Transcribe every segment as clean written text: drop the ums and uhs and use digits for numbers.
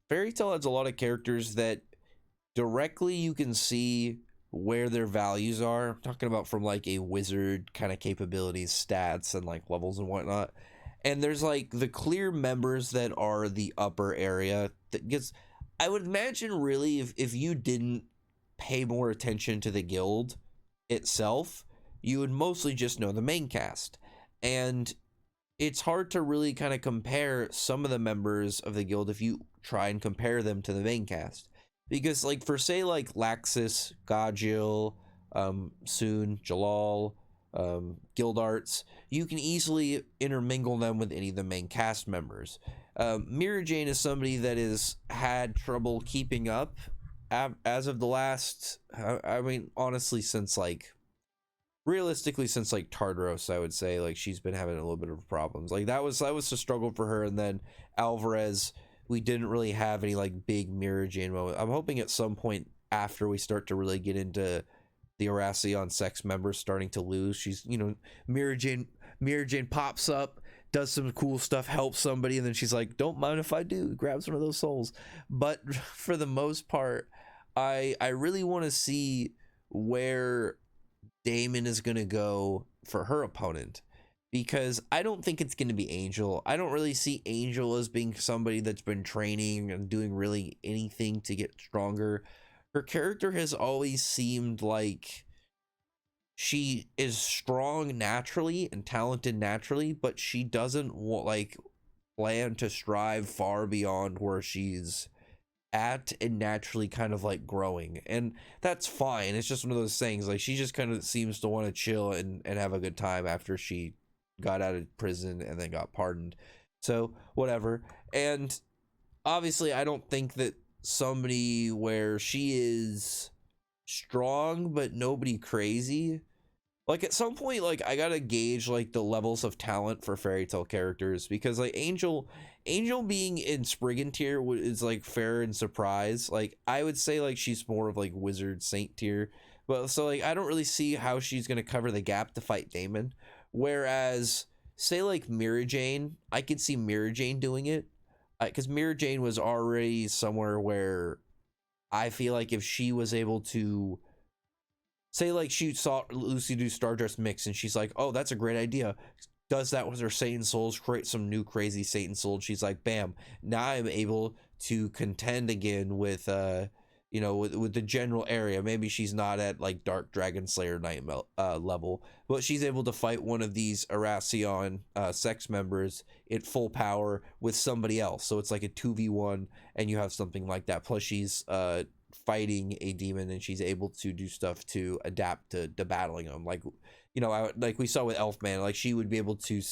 Fairy Tail has a lot of characters that directly you can see where their values are. I'm talking about from like a wizard kind of capabilities, stats, and like levels and whatnot. And there's like the clear members that are the upper area that gets. I would imagine really if you didn't pay more attention to the guild itself, you would mostly just know the main cast. And it's hard to really kind of compare some of the members of the guild if you try and compare them to the main cast. Because, like, for say, like Laxus, Gajil, Soon, Jalal, Guild Arts, you can easily intermingle them with any of the main cast members. Mira Jane is somebody that has had trouble keeping up as of the last, I mean, honestly, since like realistically since like Tartaros, I would say like she's been having a little bit of problems. Like that was a struggle for her, and then Alvarez, we didn't really have any like big Mirror Jane moment. I'm hoping at some point after we start to really get into the Aracion sex members starting to lose, she's Mirror Jane pops up, does some cool stuff, helps somebody, and then she's like, "Don't mind if I do," grabs one of those souls. But for the most part, I really want to see where Daemon is going to go for her opponent, because I don't think it's going to be Angel. I don't really see Angel as being somebody that's been training and doing really anything to get stronger. Her character has always seemed like she is strong naturally and talented naturally, but she doesn't like plan to strive far beyond where she's at and naturally kind of like growing, and that's fine. It's just one of those things, like she just kind of seems to want to chill and have a good time after she got out of prison and then got pardoned, so whatever. And obviously I don't think that somebody where she is strong but nobody crazy, like at some point, like I gotta gauge like the levels of talent for fairy tale characters, because like Angel being in Spriggan tier is like fair and surprise. Like I would say like she's more of like wizard saint tier, but so like I don't really see how she's gonna cover the gap to fight Daemon. Whereas say like Mira Jane, I could see Mira Jane doing it, because Mira Jane was already somewhere where I feel like if she was able to say like she saw Lucy do Stardust mix and she's like, "Oh, that's a great idea." Does that with her Satan souls, create some new crazy Satan souls. She's like, "Bam! Now I'm able to contend again with with the general area. Maybe she's not at like Dark Dragon Slayer Night level, but she's able to fight one of these Aracion sex members at full power with somebody else. So it's like a 2v1, and you have something like that. Plus, she's fighting a demon, and she's able to do stuff to adapt to battling them. Like, like we saw with Elfman, like she would be able to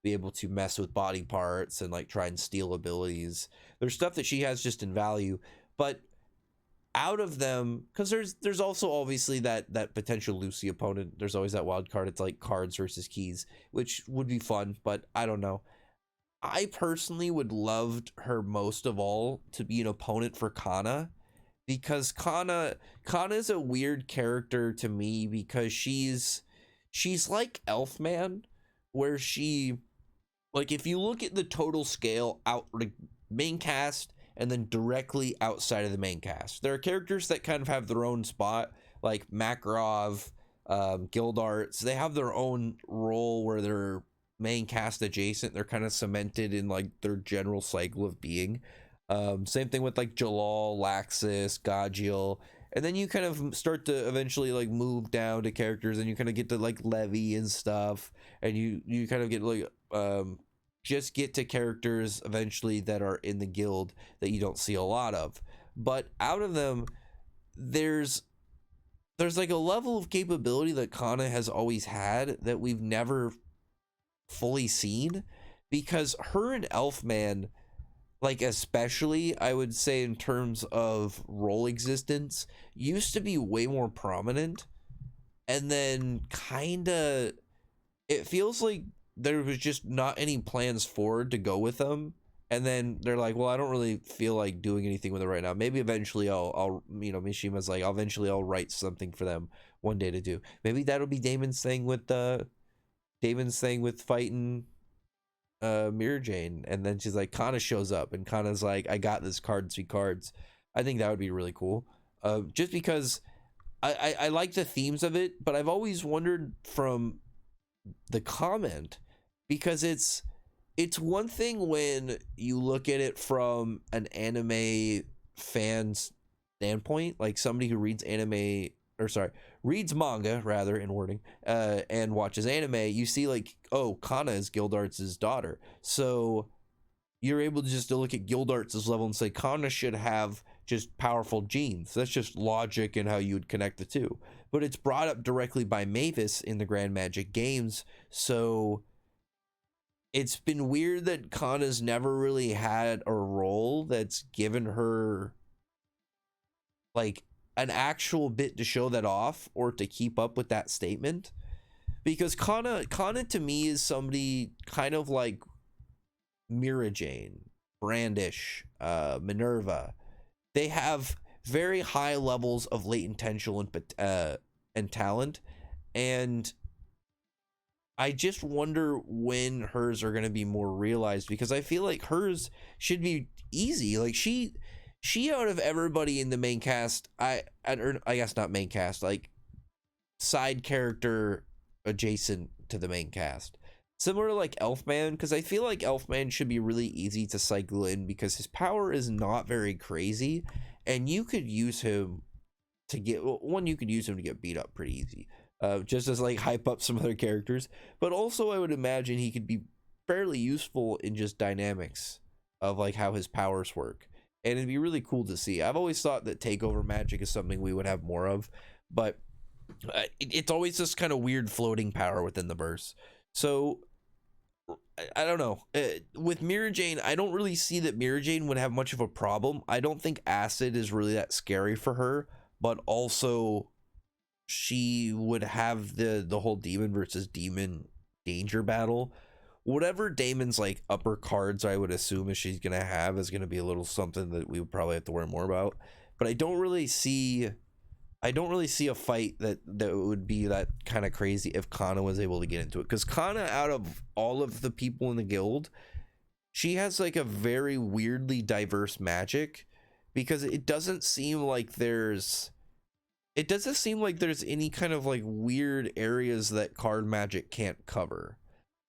be able to mess with body parts and like try and steal abilities. There's stuff that she has just in value, but out of them, because there's also obviously that potential Lucy opponent. There's always that wild card. It's like cards versus keys, which would be fun, but I don't know. I personally would loved her most of all to be an opponent for Kana, because Kana is a weird character to me, because she's like Elfman, where she, like, if you look at the total scale out, like main cast and then directly outside of the main cast, there are characters that kind of have their own spot, like Makarov, Guild Arts. They have their own role where they're main cast adjacent. They're kind of cemented in like their general cycle of being. Same thing with like Jalal, Laxus, Gajil. And then you kind of start to eventually like move down to characters, and you kind of get to like Levy and stuff, and you kind of get like just get to characters eventually that are in the guild that you don't see a lot of. But out of them, there's like a level of capability that Kana has always had that we've never fully seen, because her and Elfman, like especially I would say in terms of role existence, used to be way more prominent, and then kind of it feels like there was just not any plans forward to go with them, and then they're like, well, I don't really feel like doing anything with it right now. Maybe eventually I'll Mishima's like, I'll write something for them one day to do. Maybe that'll be Damon's thing with fighting Mirror Jane, and then she's like, Kana shows up, and Kana's like, I got this cards be cards. I think that would be really cool. Just because I like the themes of it, but I've always wondered from the comment, because it's one thing when you look at it from an anime fan's standpoint, like somebody who reads anime, or sorry, reads manga rather in wording, and watches anime. You see like, oh, Kana is Gildarts' daughter, so you're able to just to look at Gildarts' level and say Kana should have just powerful genes. That's just logic and how you would connect the two. But it's brought up directly by Mavis in the Grand Magic games, so it's been weird that Kana's never really had a role that's given her like an actual bit to show that off or to keep up with that statement. Because Kana to me is somebody kind of like Mira Jane, Brandish, Minerva. They have very high levels of latent potential and talent, and I just wonder when hers are going to be more realized, because I feel like hers should be easy. Like she out of everybody in the main cast, I guess not main cast, like side character adjacent to the main cast, similar to like Elfman, because I feel like Elfman should be really easy to cycle in because his power is not very crazy, and you could use him to get you could use him to get beat up pretty easy, just as like hype up some other characters. But also I would imagine he could be fairly useful in just dynamics of like how his powers work, and it'd be really cool to see. I've always thought that takeover magic is something we would have more of, but it's always this kind of weird floating power within the verse. So I don't know. With Mira Jane, I don't really see that Mira Jane would have much of a problem. I don't think acid is really that scary for her, but also she would have the whole demon versus demon danger battle. Whatever Daemon's like upper cards I would assume is she's gonna have is gonna be a little something that we would probably have to worry more about. But I don't really see a fight that would be that kind of crazy if Kana was able to get into it, because Kana, out of all of the people in the guild, she has like a very weirdly diverse magic, because it doesn't seem like there's any kind of like weird areas that card magic can't cover.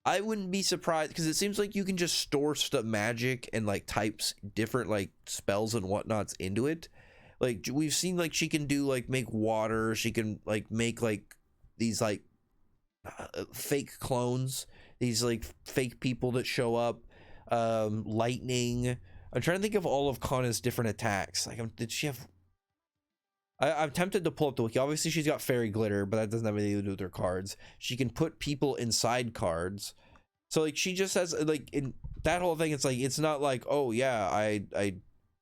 I wouldn't be surprised, because it seems like you can just store stuff, magic and like types different like spells and whatnots into it. Like we've seen, like she can do like make water, she can like make like these like fake clones, these like fake people that show up, lightning. I'm trying to think of all of Kana's different attacks. Like, did she have? I'm tempted to pull up the wiki. Obviously, she's got fairy glitter, but that doesn't have anything to do with her cards. She can put people inside cards, so like she just has like in that whole thing. It's like, it's not like, oh yeah,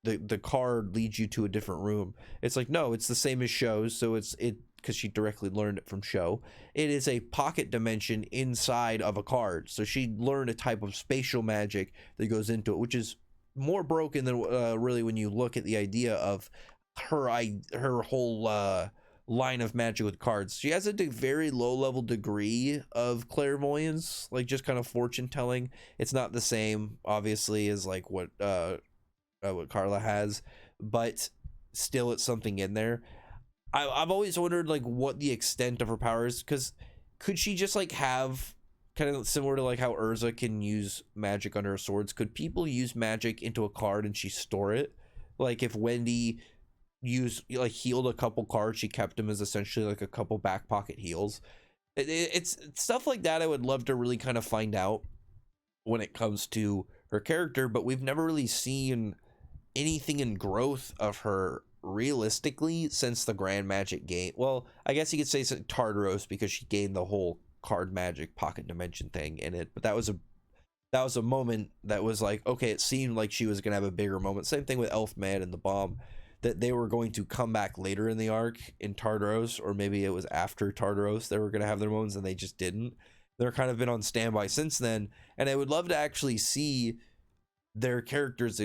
the card leads you to a different room. It's like, no, it's the same as Show's, so it's because she directly learned it from Show. It is a pocket dimension inside of a card, so she learned a type of spatial magic that goes into it, which is more broken than really when you look at the idea of her whole line of magic with cards. She has a very low level degree of clairvoyance, like just kind of fortune telling. It's not the same obviously as like what Carla has, but still it's something in there. I've always wondered like what the extent of her powers, because could she just like have kind of similar to like how Urza can use magic under her swords, could people use magic into a card and she store it? Like if Wendy healed a couple cards, she kept them as essentially like a couple back pocket heals. It's stuff like that I would love to really kind of find out when it comes to her character, but we've never really seen anything in growth of her realistically since the Grand Magic game. Well, I guess you could say Tartaros, because she gained the whole card magic pocket dimension thing in it, but that was a moment that was like, okay, it seemed like she was gonna have a bigger moment. Same thing with Elfman and the bomb, that they were going to come back later in the arc in Tartaros, or maybe it was after Tartaros they were going to have their moments, and they just didn't. They're kind of been on standby since then, and I would love to actually see their characters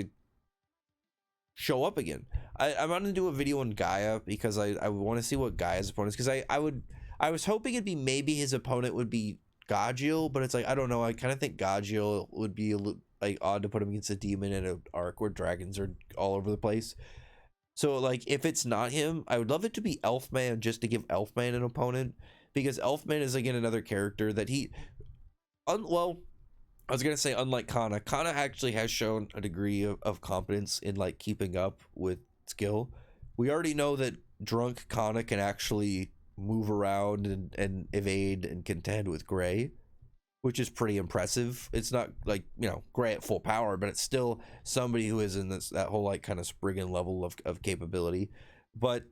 show up again. I'm going to do a video on Gaia, because I want to see what Gaia's opponent is, because I was hoping it'd be maybe his opponent would be Gagio, but it's like I don't know. I kind of think Gagio would be like odd to put him against a demon in an arc where dragons are all over the place. So like if it's not him, I would love it to be Elfman just to give Elfman an opponent, because Elfman is again another character that well, I was gonna say unlike Kana, Kana actually has shown a degree of competence in like keeping up with skill. We already know that drunk Kana can actually move around and evade and contend with Gray, which is pretty impressive. It's not like, you know, Gray at full power, but it's still somebody who is in that whole like kind of Spriggan level of capability. But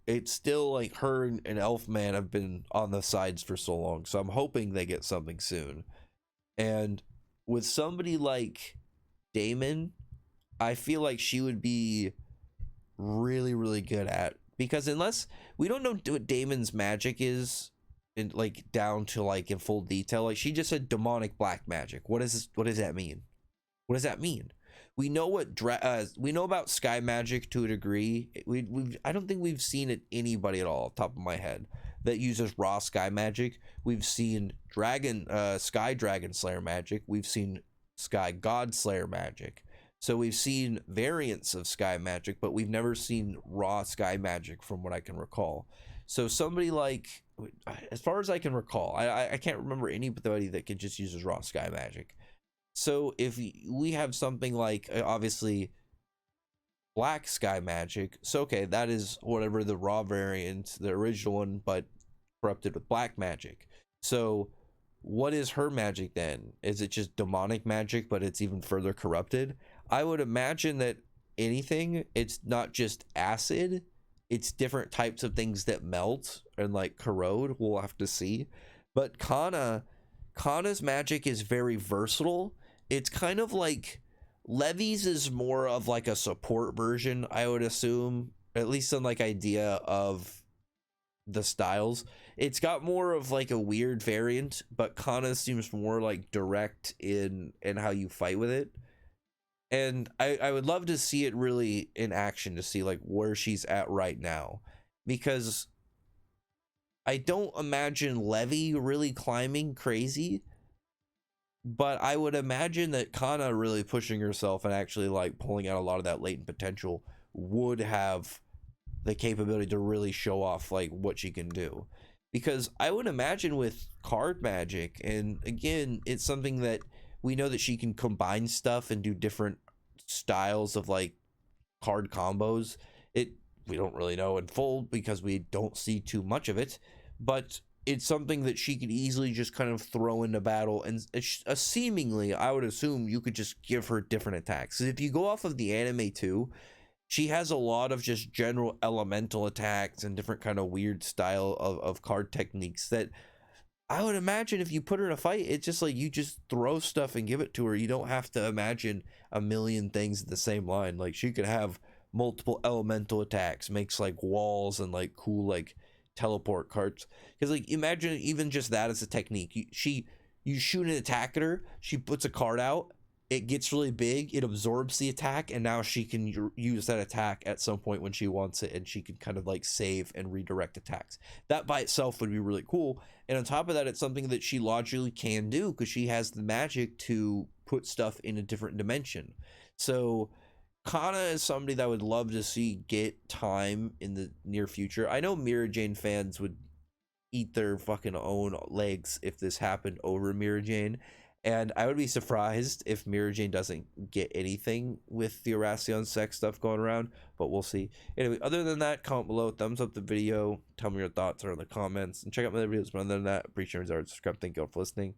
it's still like her and Elfman have been on the sides for so long, so I'm hoping they get something soon. And with somebody like Daemon, I feel like she would be really, really good at, because unless we don't know what Daemon's magic is in like down to like in full detail, like she just said demonic black magic. What does that mean? What does that mean? We know we know about sky magic to a degree. I don't think we've seen it anybody at all, top of my head, that uses raw sky magic. We've seen sky dragon slayer magic. We've seen sky god slayer magic. So we've seen variants of sky magic, but we've never seen raw sky magic from what I can recall. So somebody like, as far as I can recall, I can't remember anybody that can just use raw sky magic. So if we have something like obviously black sky magic, so okay, that is whatever the raw variant, the original one, but corrupted with black magic. So what is her magic then? Is it just demonic magic, but it's even further corrupted? I would imagine that anything, it's not just acid, it's different types of things that melt and like corrode. We'll have to see. But Kana's magic is very versatile. It's kind of like Levy's is more of like a support version, I would assume, at least in like idea of the styles. It's got more of like a weird variant, but Kana seems more like direct in how you fight with it. And I would love to see it really in action, to see like where she's at right now, because I don't imagine Levy really climbing crazy, but I would imagine that Kana really pushing herself and actually like pulling out a lot of that latent potential would have the capability to really show off like what she can do. Because I would imagine with card magic, and again, it's something that we know that she can combine stuff and do different styles of like card combos. We don't really know in full because we don't see too much of it, but it's something that she could easily just kind of throw into battle, and seemingly I would assume you could just give her different attacks. If you go off of the anime too, she has a lot of just general elemental attacks and different kind of weird style of card techniques that I would imagine if you put her in a fight, it's just like you just throw stuff and give it to her. You don't have to imagine a million things in the same line. Like she could have multiple elemental attacks, makes like walls and like cool like teleport cards. Because like imagine even just that as a technique. You shoot an attack at her, she puts a card out, it gets really big, it absorbs the attack, and now she can use that attack at some point when she wants it, and she can kind of like save and redirect attacks. That by itself would be really cool. And on top of that, it's something that she logically can do because she has the magic to put stuff in a different dimension. So Kana is somebody that I would love to see get time in the near future. I know Mira Jane fans would eat their fucking own legs if this happened over Mira Jane. And I would be surprised if Mira Jane doesn't get anything with the Erasion sex stuff going around, but we'll see. Anyway, other than that, comment below, thumbs up the video, tell me your thoughts are in the comments, and check out my other videos. But other than that, appreciate your subscribe. Thank you all for listening.